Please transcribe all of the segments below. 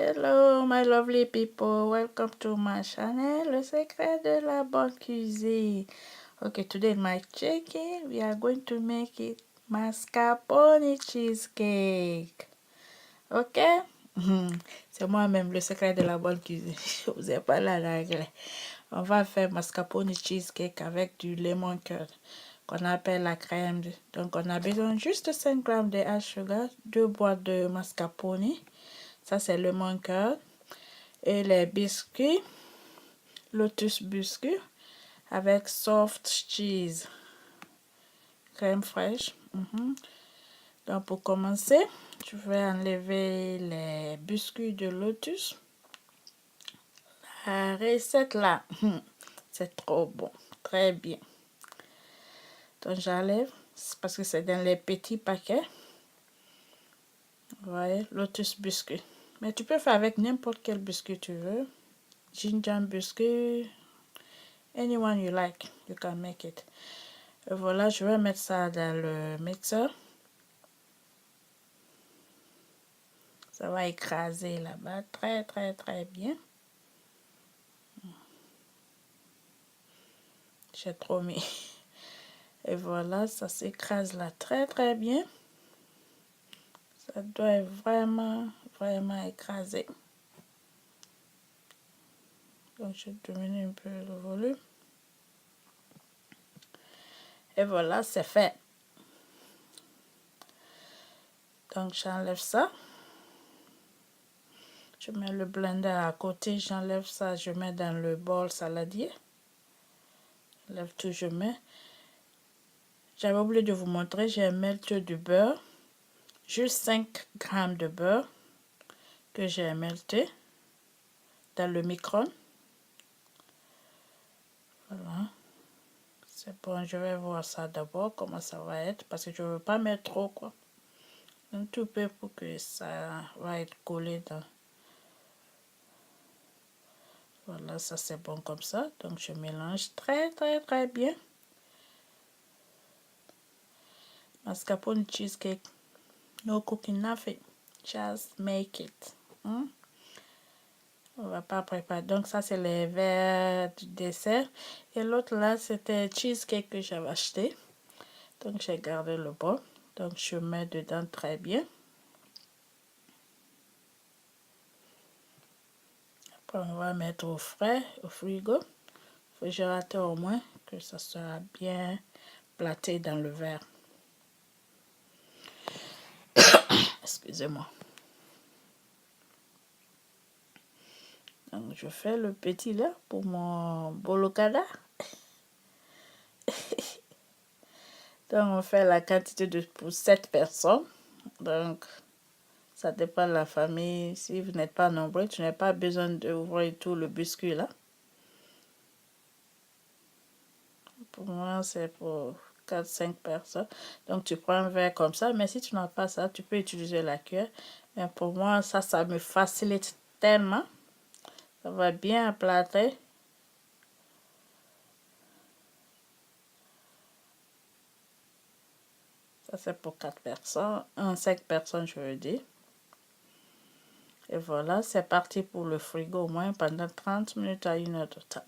Hello, my lovely people. Welcome to my channel, Le Secret de la Bonne Cuisine. Okay, today in my chicken, we are going to make it mascarpone cheesecake. Ok? C'est moi-même, Le Secret de la Bonne Cuisine. Je vous ai parlé en anglais. On va faire mascarpone cheesecake avec du lemon curd qu'on appelle la crème. Donc, on a besoin juste de 5 grammes de hard sugar, 2 boîtes de mascarpone. Ça, c'est le lemon curd. Et les biscuits, Lotus biscuits avec soft cheese, crème fraîche. Donc pour commencer, je vais enlever les biscuits de Lotus. La recette là, c'est trop bon, très bien. Donc j'enlève, parce que c'est dans les petits paquets. Vous voyez, Lotus biscuits. Mais tu peux faire avec n'importe quel biscuit tu veux. Ginger biscuit, anyone you like, you can make it. Et voilà, je vais mettre ça dans le mixeur. Ça va écraser là-bas très très bien. J'ai trop mis. Et voilà, ça s'écrase là très bien. Ça doit être vraiment écrasé. Donc je diminue un peu le volume. Et voilà, c'est fait. Donc j'enlève ça. Je mets le blender à côté, j'enlève ça, je mets dans le bol saladier. J'enlève tout, je mets. J'avais oublié de vous montrer, j'ai un melt du beurre. Juste 5 grammes de beurre que j'ai melté dans le micro-ondes. Voilà. C'est bon, je vais voir ça d'abord, comment ça va être, parce que je ne veux pas mettre trop, quoi. Un tout peu pour que ça va être collé dans... Voilà, ça c'est bon comme ça. Donc je mélange très bien. Mascarpone cheesecake. No cooking, nothing. Just make it. On va pas préparer. Donc ça c'est les verres du dessert. Et l'autre là c'était cheesecake que j'avais acheté. Donc j'ai gardé le bol. Donc je mets dedans très bien. Après on va mettre au frais, au frigo. Réfrigérateur au moins, que ça sera bien platé dans le verre. Excusez-moi. Donc je fais le petit là pour mon bolokada. Donc on fait la quantité pour 7 personnes. Donc ça dépend de la famille. Si vous n'êtes pas nombreux, tu n'as pas besoin d'ouvrir tout le biscuit là. Pour moi c'est pour 4-5 personnes. Donc tu prends un verre comme ça. Mais si tu n'as pas ça, tu peux utiliser la cuillère. Mais pour moi ça me facilite tellement. Ça va bien applater. Ça c'est pour 4 personnes. 5 personnes je veux dire. Et voilà, c'est parti pour le frigo au moins pendant 30 minutes à 1 heure de temps.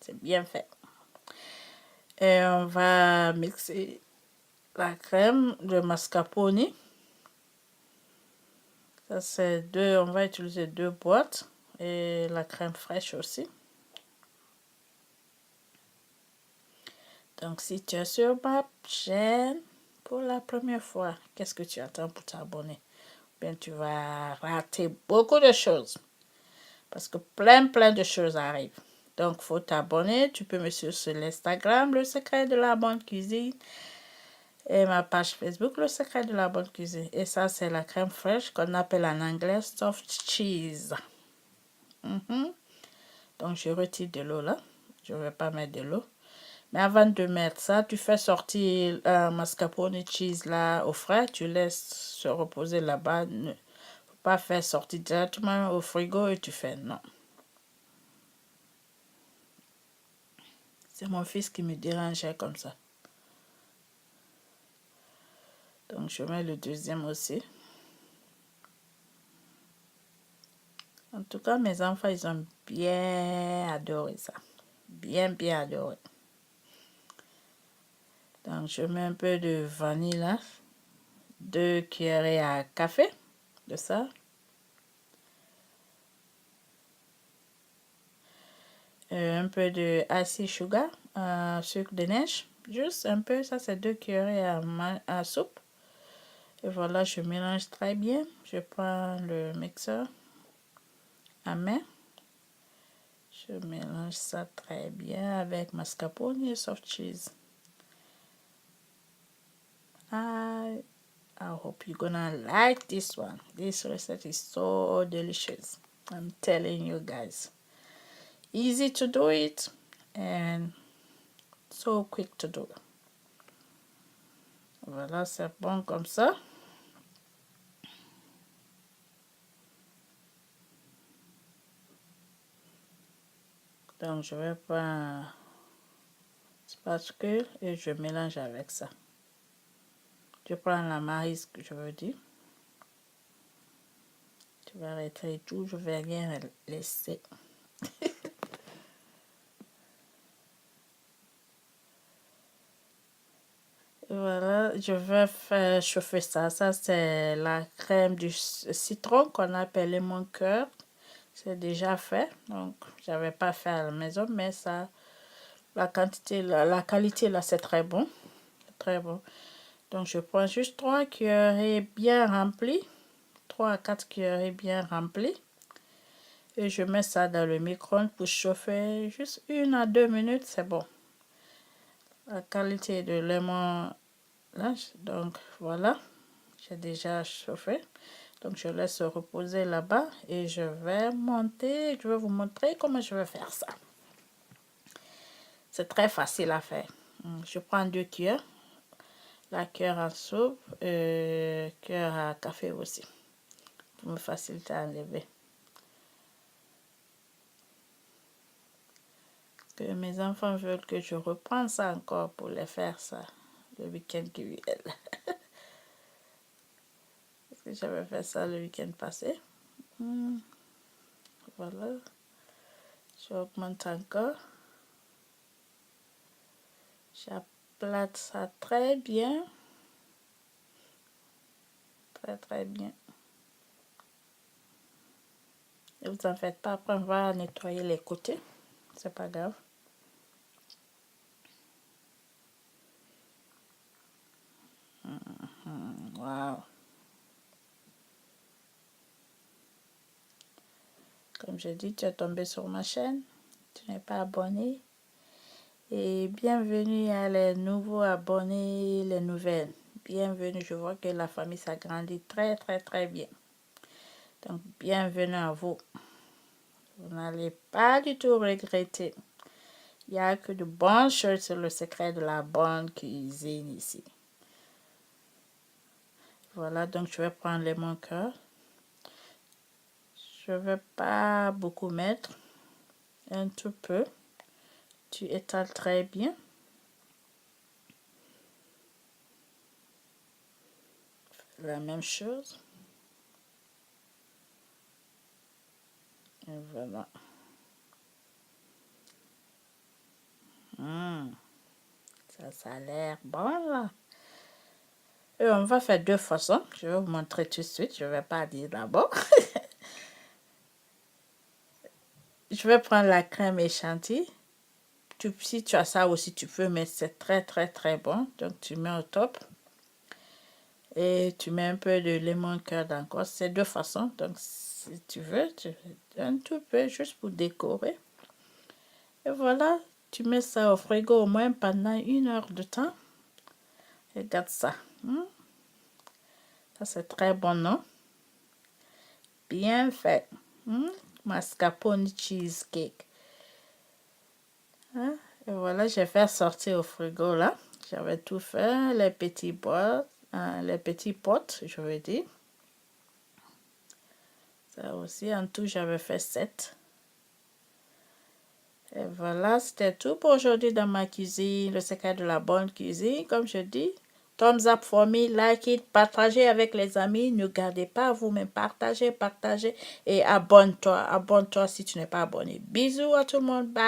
C'est bien fait. Et on va mixer la crème de mascarpone. Ça c'est on va utiliser 2 boîtes. Et la crème fraîche aussi. Donc si tu es sur ma chaîne pour la première fois, qu'est-ce que tu attends pour t'abonner? Bien, tu vas rater beaucoup de choses. Parce que plein de choses arrivent. Donc, il faut t'abonner. Tu peux me suivre sur l'Instagram, Le Secret de la Bonne Cuisine. Et ma page Facebook, Le Secret de la Bonne Cuisine. Et ça, c'est la crème fraîche qu'on appelle en anglais soft cheese. Donc, je retire de l'eau là. Je ne vais pas mettre de l'eau. Mais avant de mettre ça, tu fais sortir mascarpone cheese là au frais. Tu laisses se reposer là-bas. Ne faut pas faire sortir directement au frigo et tu fais non. C'est mon fils qui me dérangeait comme ça. Donc je mets le deuxième aussi. En tout cas, mes enfants, ils ont bien adoré ça. Bien adoré. Donc, je mets un peu de vanille là. 2 cuillerées à café de ça. Un peu de icy sugar, sucre de neige. Juste un peu, ça c'est 2 cuillerées à soupe. Et voilà, je mélange très bien. Je prends le mixeur à main. Je mélange ça très bien avec mascarpone et soft cheese. I hope you're gonna like this one. This recipe is so delicious. I'm telling you guys. Easy to do it and so quick to do. Voilà, c'est bon comme ça. Donc, je vais prendre un spatule et je mélange avec ça. Je prends la maïs que je veux dire. Tu vas arrêter tout, je vais rien laisser. Voilà, je vais faire chauffer ça. Ça, c'est la crème du citron qu'on appelle lemon curd. C'est déjà fait, donc j'avais pas fait à la maison, mais ça, la qualité là, c'est très bon. Très bon. Donc, je prends juste 3 cuillerées bien remplies. 3 à 4 cuillerées bien remplies. Et je mets ça dans le micro-ondes pour chauffer juste 1 à 2 minutes, c'est bon. La qualité de lemon, là, donc voilà, j'ai déjà chauffé. Donc je laisse reposer là-bas et je vais monter, je vais vous montrer comment je vais faire ça. C'est très facile à faire. Je prends 2 cuillères, la cuillère en soupe, cuillère à café aussi, pour me faciliter à enlever. Que mes enfants veulent que je reprenne ça encore pour les faire ça le week-end qui vient. Parce que j'avais fait ça le week-end passé. Voilà. J'augmente encore. J'aplate ça très bien. Très bien. Et vous en faites pas. Après, on va nettoyer les côtés. C'est pas grave. Wow. Comme je dis, tu es tombé sur ma chaîne. Tu n'es pas abonné. Et bienvenue à les nouveaux abonnés, les nouvelles. Bienvenue. Je vois que la famille s'agrandit très bien. Donc, bienvenue à vous. Vous n'allez pas du tout regretter. Il n'y a que de bonnes choses sur le secret de la bonne cuisine ici. Voilà, donc je vais prendre les lemon curd. Je ne vais pas beaucoup mettre. Un tout peu. Tu étales très bien. La même chose. Et voilà. Ça a l'air bon là. Et on va faire 2 façons. Je vais vous montrer tout de suite. Je ne vais pas dire d'abord. Je vais prendre la crème échantille. Si tu as ça aussi, tu peux, mais c'est très bon. Donc, tu mets au top. Et tu mets un peu de lemon curd encore. C'est 2 façons. Donc, si tu veux, tu un tout peu juste pour décorer. Et voilà, tu mets ça au frigo au moins pendant 1 heure de temps. Regarde ça. Ça, c'est très bon, non? Bien fait. Mascarpone cheesecake. Et voilà, j'ai fait sortir au frigo là. J'avais tout fait, les petits pots, je veux dire. Ça aussi, en tout, j'avais fait 7. Et voilà, c'était tout pour aujourd'hui dans ma cuisine, le secret de la bonne cuisine. Comme je dis, Thumbs up for me, like it, partagez avec les amis, ne gardez pas vous-même, partagez et abonne-toi si tu n'es pas abonné. Bisous à tout le monde, bye.